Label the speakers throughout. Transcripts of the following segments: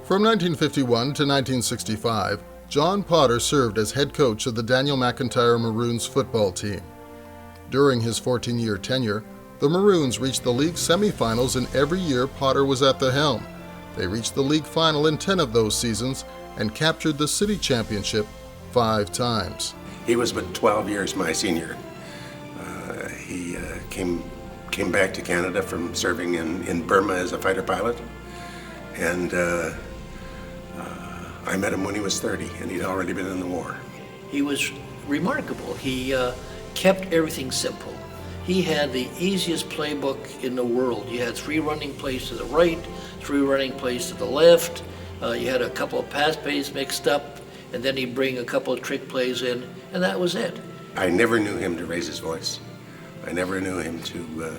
Speaker 1: From 1951 to 1965, John Potter served as head coach of the Daniel McIntyre Maroons football team. During his 14-year tenure, the Maroons reached the league semifinals in every year Potter was at the helm. They reached the league final in 10 of those seasons and captured the city championship 5 times.
Speaker 2: He was but 12 years my senior. He came back to Canada from serving in Burma as a fighter pilot, and I met him when he was 30, and he'd already been in the war.
Speaker 3: He was remarkable. He kept everything simple. He had the easiest playbook in the world. You had 3 running plays to the right, 3 running plays to the left. You had a couple of pass plays mixed up, and then he'd bring a couple of trick plays in, and that was it.
Speaker 2: I never knew him to raise his voice. I never knew him to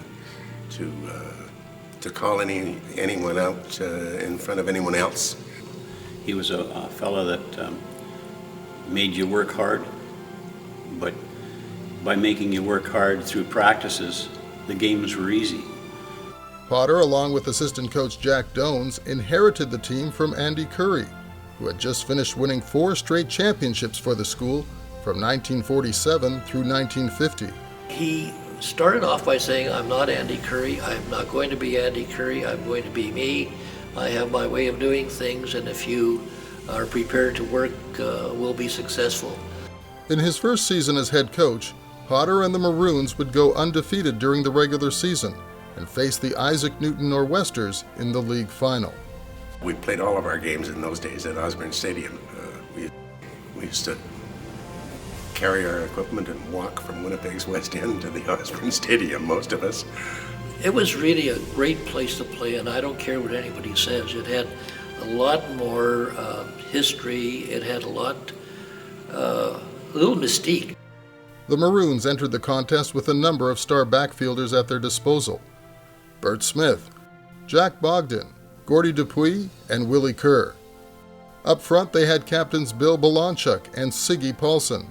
Speaker 2: call anyone out in front of anyone else.
Speaker 4: He was a fellow that made you work hard, but by making you work hard through practices, the games were easy.
Speaker 1: Potter, along with assistant coach Jack Dones, inherited the team from Andy Curry, who had just finished winning 4 straight championships for the school from 1947 through 1950.
Speaker 3: He started off by saying, I'm not Andy Curry, I'm not going to be Andy Curry, I'm going to be me. I have my way of doing things, and if you are prepared to work, we'll be successful.
Speaker 1: In his first season as head coach, Potter and the Maroons would go undefeated during the regular season and face the Isaac Newton Nor'westers in the league final.
Speaker 2: We played all of our games in those days at Osborne Stadium. We used to carry our equipment and walk from Winnipeg's West End to the Osborne Stadium, most of us.
Speaker 3: It was really a great place to play, and I don't care what anybody says. It had a lot more history. It had a little mystique.
Speaker 1: The Maroons entered the contest with a number of star backfielders at their disposal: Bert Smith, Jack Bogdan, Gordie Dupuis, and Willie Kerr. Up front, they had captains Bill Balanchuk and Siggy Paulson.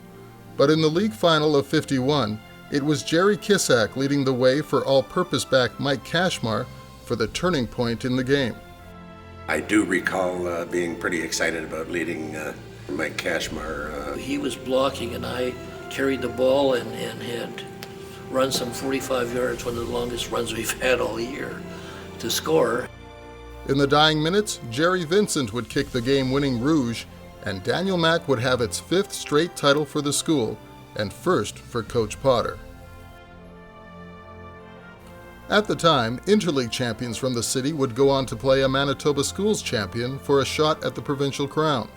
Speaker 1: But in the league final of '51, it was Jerry Kissack leading the way for all-purpose back Mike Kashmar for the turning point in the game.
Speaker 2: I do recall being pretty excited about leading Mike Kashmar.
Speaker 3: He was blocking, and I carried the ball and had run some 45 yards, one of the longest runs we've had all year, to score.
Speaker 1: In the dying minutes, Jerry Vincent would kick the game-winning Rouge, and Daniel Mac would have its 5th straight title for the school and first for Coach Potter. At the time, interleague champions from the city would go on to play a Manitoba Schools champion for a shot at the provincial crown.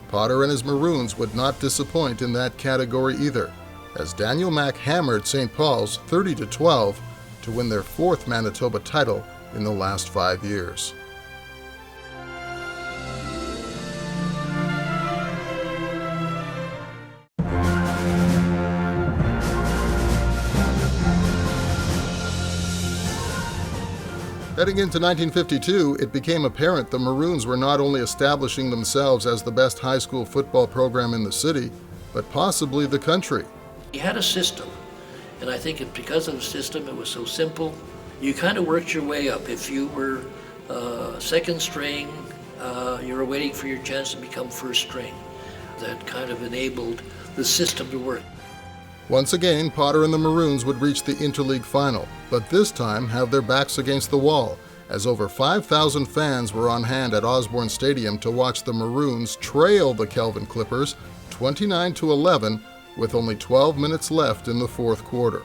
Speaker 1: Potter and his Maroons would not disappoint in that category either, as Daniel Mac hammered St. Paul's 30-12 to win their 4th Manitoba title in the last 5 years. Heading into 1952, it became apparent the Maroons were not only establishing themselves as the best high school football program in the city, but possibly the country.
Speaker 3: He had a system, and I think because of the system, it was so simple. You kind of worked your way up. If you were second string, you were waiting for your chance to become first string. That kind of enabled the system to work.
Speaker 1: Once again, Potter and the Maroons would reach the interleague final, but this time have their backs against the wall, as over 5,000 fans were on hand at Osborne Stadium to watch the Maroons trail the Kelvin Clippers 29-11 with only 12 minutes left in the 4th quarter.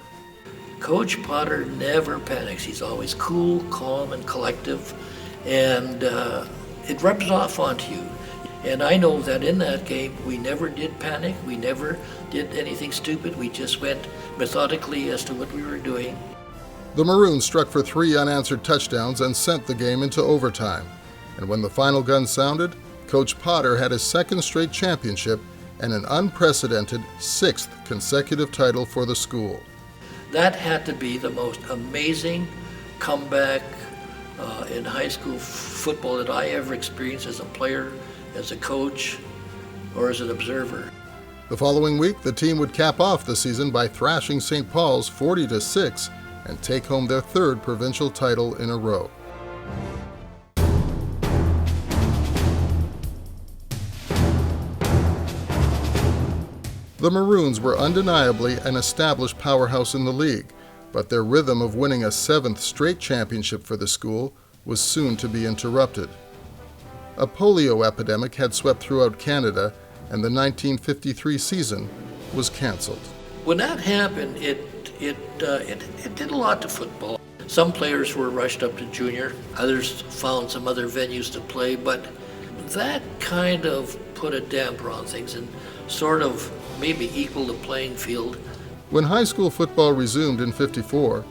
Speaker 3: Coach Potter never panics. He's always cool, calm, and collective, and it rubs off onto you. And I know that in that game, we never did panic. We never did anything stupid. We just went methodically as to what we were doing.
Speaker 1: The Maroons struck for 3 unanswered touchdowns and sent the game into overtime. And when the final gun sounded, Coach Potter had his 2nd straight championship and an unprecedented 6th consecutive title for the school.
Speaker 3: That had to be the most amazing comeback in high school football that I ever experienced as a player, as a coach, or as an observer.
Speaker 1: The following week, the team would cap off the season by thrashing St. Paul's 40-6 and take home their 3rd provincial title in a row. The Maroons were undeniably an established powerhouse in the league, but their rhythm of winning a 7th straight championship for the school was soon to be interrupted. A polio epidemic had swept throughout Canada, and the 1953 season was cancelled.
Speaker 3: When that happened, it did a lot to football. Some players were rushed up to junior, others found some other venues to play, but that kind of put a damper on things and sort of maybe equaled the playing field.
Speaker 1: When high school football resumed in '54,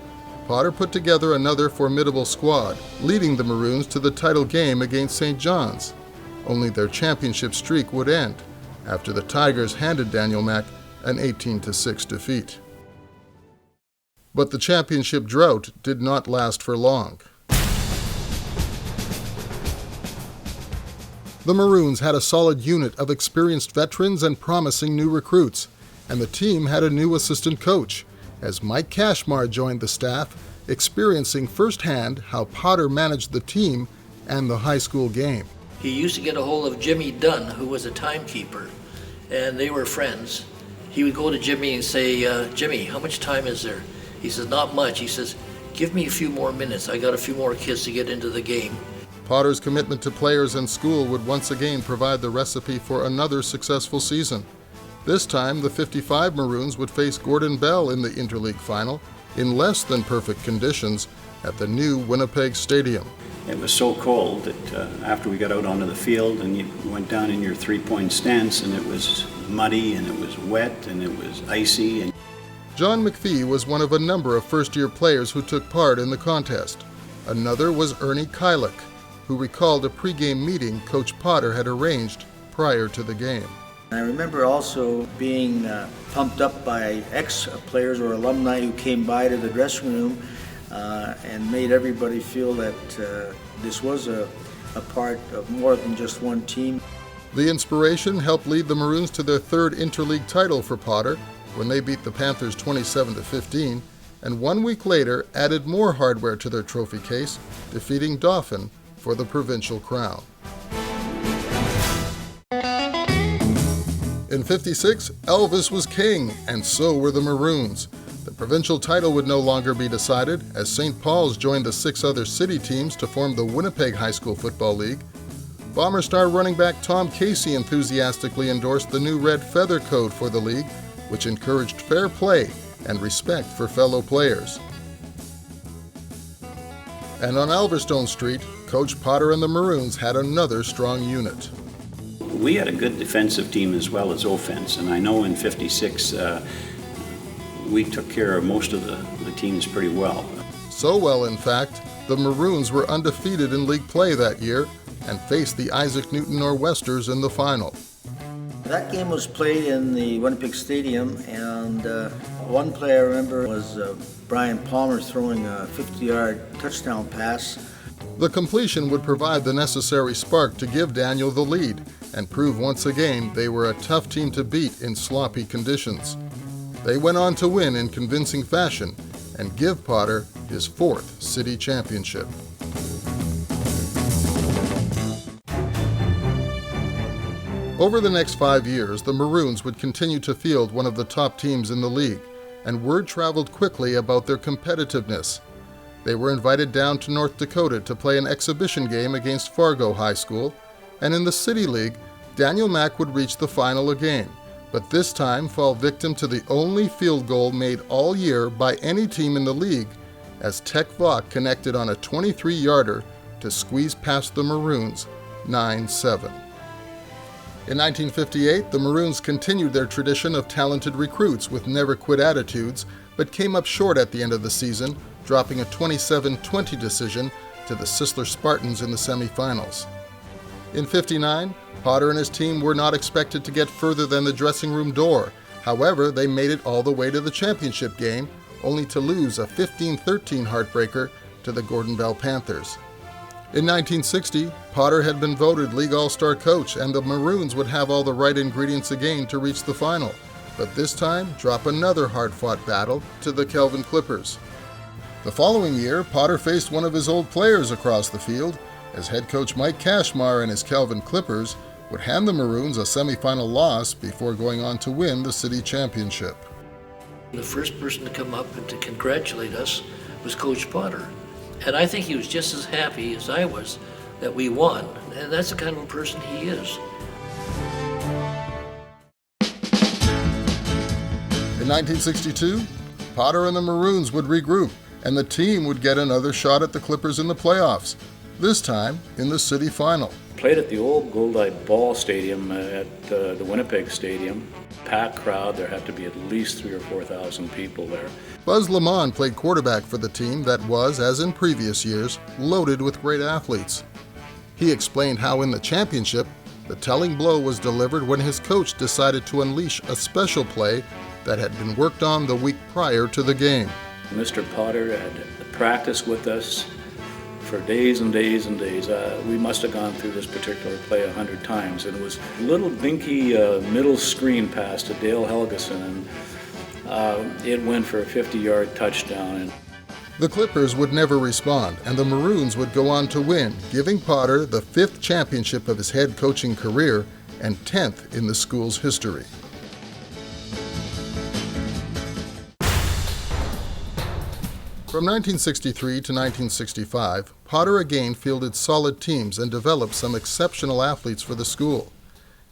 Speaker 1: Potter put together another formidable squad, leading the Maroons to the title game against St. John's. Only their championship streak would end after the Tigers handed Daniel Mac an 18-6 defeat. But the championship drought did not last for long. The Maroons had a solid unit of experienced veterans and promising new recruits, and the team had a new assistant coach, as Mike Cashmar joined the staff, experiencing firsthand how Potter managed the team and the high school game.
Speaker 3: He used to get a hold of Jimmy Dunn, who was a timekeeper, and they were friends. He would go to Jimmy and say, Jimmy, how much time is there? He says, not much. He says, give me a few more minutes. I got a few more kids to get into the game.
Speaker 1: Potter's commitment to players and school would once again provide the recipe for another successful season. This time, the '55 Maroons would face Gordon Bell in the Interleague Final in less than perfect conditions at the new Winnipeg Stadium.
Speaker 4: It was so cold that after we got out onto the field and you went down in your three-point stance, and it was muddy and it was wet and it was icy. And
Speaker 1: John McPhee was one of a number of first-year players who took part in the contest. Another was Ernie Kyliuk, who recalled a pregame meeting Coach Potter had arranged prior to the game.
Speaker 5: I remember also being pumped up by ex-players or alumni who came by to the dressing room and made everybody feel that this was a part of more than just one team.
Speaker 1: The inspiration helped lead the Maroons to their third interleague title for Potter when they beat the Panthers 27-15, and 1 week later added more hardware to their trophy case, defeating Dauphin for the provincial crown. In '56, Elvis was king, and so were the Maroons. The provincial title would no longer be decided, as St. Paul's joined the 6 other city teams to form the Winnipeg High School Football League. Bomber star running back Tom Casey enthusiastically endorsed the new Red Feather Code for the league, which encouraged fair play and respect for fellow players. And on Alverstone Street, Coach Potter and the Maroons had another strong unit.
Speaker 4: we had a good defensive team as well as offense, and I know in '56 we took care of most of the teams pretty well.
Speaker 1: So well, in fact, the Maroons were undefeated in league play that year and faced the Isaac Newton Nor'westers in the final.
Speaker 5: That game was played in the Winnipeg Stadium, and one play I remember was Brian Palmer throwing a 50-yard touchdown pass.
Speaker 1: The completion would provide the necessary spark to give Daniel the lead and prove once again they were a tough team to beat in sloppy conditions. They went on to win in convincing fashion and give Potter his 4th city championship. Over the next 5 years, the Maroons would continue to field one of the top teams in the league, and word traveled quickly about their competitiveness. They were invited down to North Dakota to play an exhibition game against Fargo High School, and in the City League, Daniel Mac would reach the final again, but this time fall victim to the only field goal made all year by any team in the league, as Tech Vaught connected on a 23-yarder to squeeze past the Maroons 9-7. In 1958, the Maroons continued their tradition of talented recruits with never-quit attitudes, but came up short at the end of the season, dropping a 27-20 decision to the Sisler Spartans in the semifinals. In '59, Potter and his team were not expected to get further than the dressing room door. However, they made it all the way to the championship game, only to lose a 15-13 heartbreaker to the Gordon Bell Panthers. In 1960, Potter had been voted League All-Star coach, and the Maroons would have all the right ingredients again to reach the final, but this time drop another hard-fought battle to the Kelvin Clippers. The following year, Potter faced one of his old players across the field, as head coach Mike Cashmar and his Kelvin Clippers would hand the Maroons a semifinal loss before going on to win the city championship.
Speaker 3: The first person to come up and to congratulate us was Coach Potter. And I think he was just as happy as I was that we won. And that's the kind of a person he is.
Speaker 1: In 1962, Potter and the Maroons would regroup, and the team would get another shot at the Clippers in the playoffs, this time in the city final.
Speaker 6: Played at the old Goldeye Ball Stadium at the Winnipeg Stadium. Packed crowd, there had to be at least 3,000 or 4,000 people there.
Speaker 1: Buzz Lamond played quarterback for the team that was, as in previous years, loaded with great athletes. He explained how in the championship, the telling blow was delivered when his coach decided to unleash a special play that had been worked on the week prior to the game.
Speaker 6: Mr. Potter had practiced with us for days and days and days. We must have gone through this particular play 100 times, and it was a little dinky middle screen pass to Dale Helgeson, and it went for a 50-yard touchdown.
Speaker 1: The Clippers would never respond, and the Maroons would go on to win, giving Potter the 5th championship of his head coaching career and 10th in the school's history. From 1963 to 1965, Potter again fielded solid teams and developed some exceptional athletes for the school.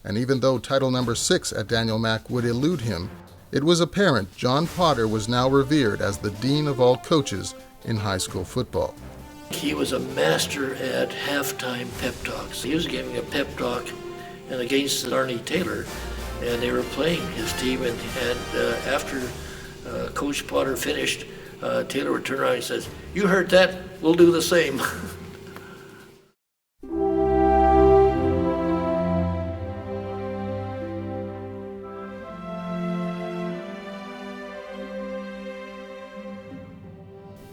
Speaker 1: And even though title number 6 at Daniel Mac would elude him, it was apparent John Potter was now revered as the dean of all coaches in high school football.
Speaker 3: He was a master at halftime pep talks. He was giving a pep talk and against Arnie Taylor, and they were playing his team, and after Coach Potter finished, Taylor would turn around and says, "You heard that? We'll do the same."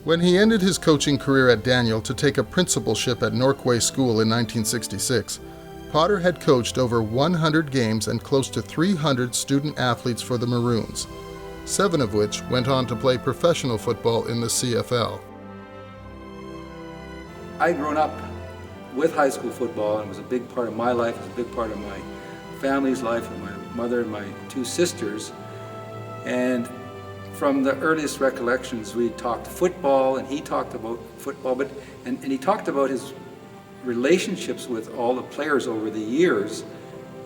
Speaker 1: When he ended his coaching career at Daniel to take a principalship at Norquay School in 1966, Potter had coached over 100 games and close to 300 student athletes for the Maroons, 7 of which went on to play professional football in the CFL.
Speaker 7: I'd grown up with high school football, and it was a big part of my life, it was a big part of my family's life, and my mother and my 2 sisters. And from the earliest recollections, we talked football, and he talked about football, and he talked about his relationships with all the players over the years,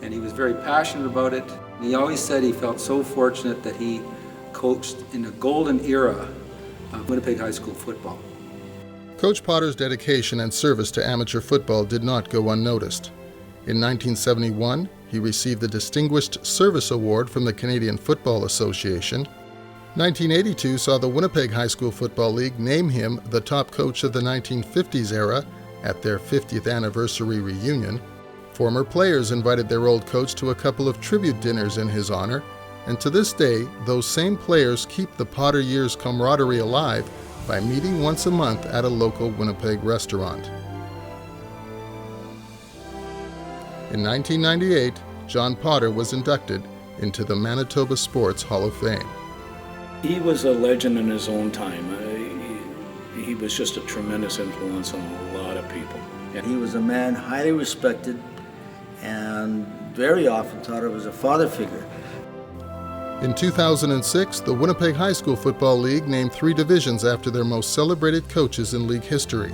Speaker 7: and he was very passionate about it. And he always said he felt so fortunate that he coached in the golden era of Winnipeg high school football.
Speaker 1: Coach Potter's dedication and service to amateur football did not go unnoticed. In 1971, he received the Distinguished Service Award from the Canadian Football Association. 1982 saw the Winnipeg High School Football League name him the top coach of the 1950s era at their 50th anniversary reunion. Former players invited their old coach to a couple of tribute dinners in his honor, and to this day, those same players keep the Potter years camaraderie alive by meeting once a month at a local Winnipeg restaurant. In 1998, John Potter was inducted into the Manitoba Sports Hall of Fame.
Speaker 6: He was a legend in his own time. He was just a tremendous influence on a lot of people.
Speaker 5: And he was a man highly respected and very often thought of as a father figure.
Speaker 1: In 2006, the Winnipeg High School Football League named 3 divisions after their most celebrated coaches in league history,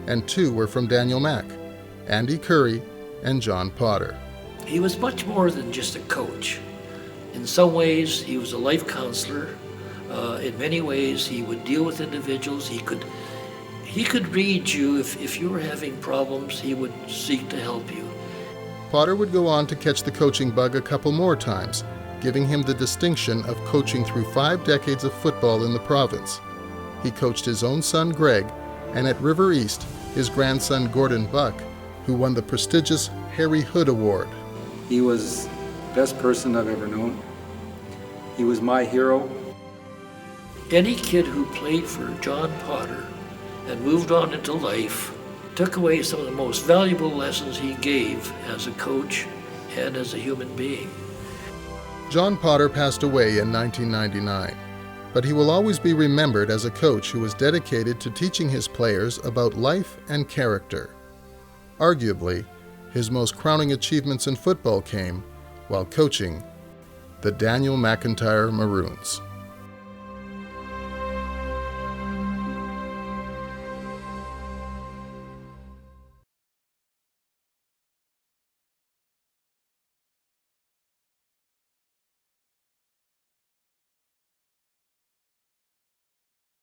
Speaker 1: and 2 were from Daniel Mac, Andy Curry and John Potter.
Speaker 3: He was much more than just a coach. In some ways, he was a life counselor. In many ways, he would deal with individuals. He could read you. If you were having problems, he would seek to help you.
Speaker 1: Potter would go on to catch the coaching bug a couple more times, giving him the distinction of coaching through 5 decades of football in the province. He coached his own son, Greg, and at River East, his grandson, Gordon Buck, who won the prestigious Harry Hood Award.
Speaker 7: He was the best person I've ever known. He was my hero.
Speaker 3: Any kid who played for John Potter and moved on into life took away some of the most valuable lessons he gave as a coach and as a human being.
Speaker 1: John Potter passed away in 1999, but he will always be remembered as a coach who was dedicated to teaching his players about life and character. Arguably, his most crowning achievements in football came while coaching the Daniel McIntyre Maroons.